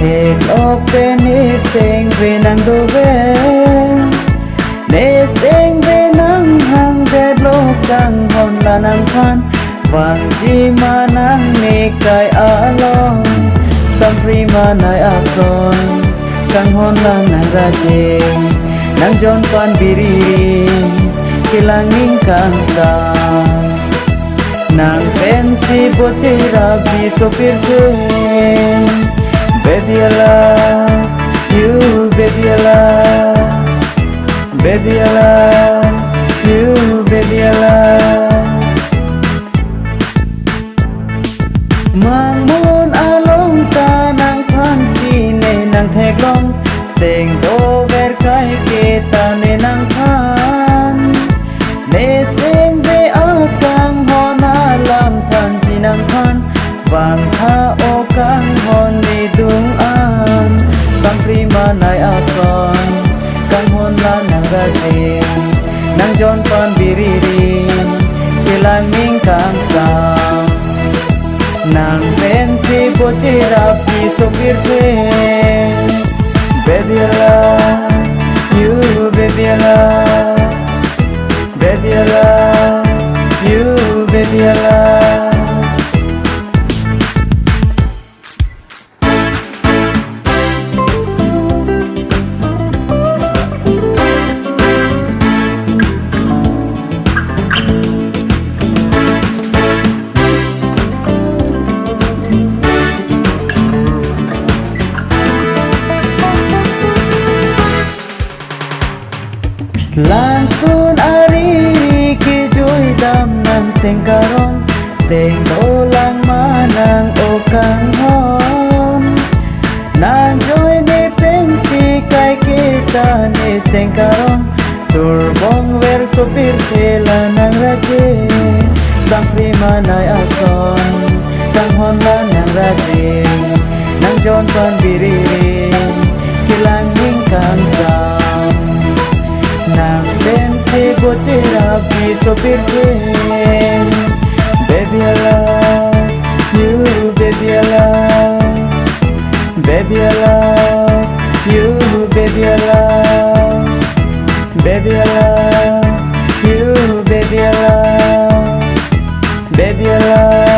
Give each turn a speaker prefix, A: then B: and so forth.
A: Hek open ni sing ve nang do ve ne sing ve nang hang de lo kang hon la nang khan vang ji ma nang ni kai along sampri ma nai a son kang hon la nang ra je nang jon pan biri kilang ning kang sa nang pensi boche ra bi sopir ke baby I love you baby I love baby I love you baby I love mang muốn along ta nang phan si ne nang thek long seng do ver kai ke ta ne nang phan ne seng ve a kang hona lam phan si nang phan vang tha o kang hon ni dung an sampri ma nai a son kang hon la nang ra je nang jon pan biri ri kilang ning kang sa nang pensi boche rap chi sopir ke baby I love you baby I love baby I love you baby I love Langsung ari ki joy dam nan seng karong seng dolang manang o kang hon nan joy ne pensi kai kita ne seng karong turbong ver sopir thela nang raje sampri manai ason kang hon la nang raje nang jon pan biri kilang ning kang sa nang pensi boche rapi sopir ke baby I love you baby I love baby I love you baby I love baby I love you baby I love baby I love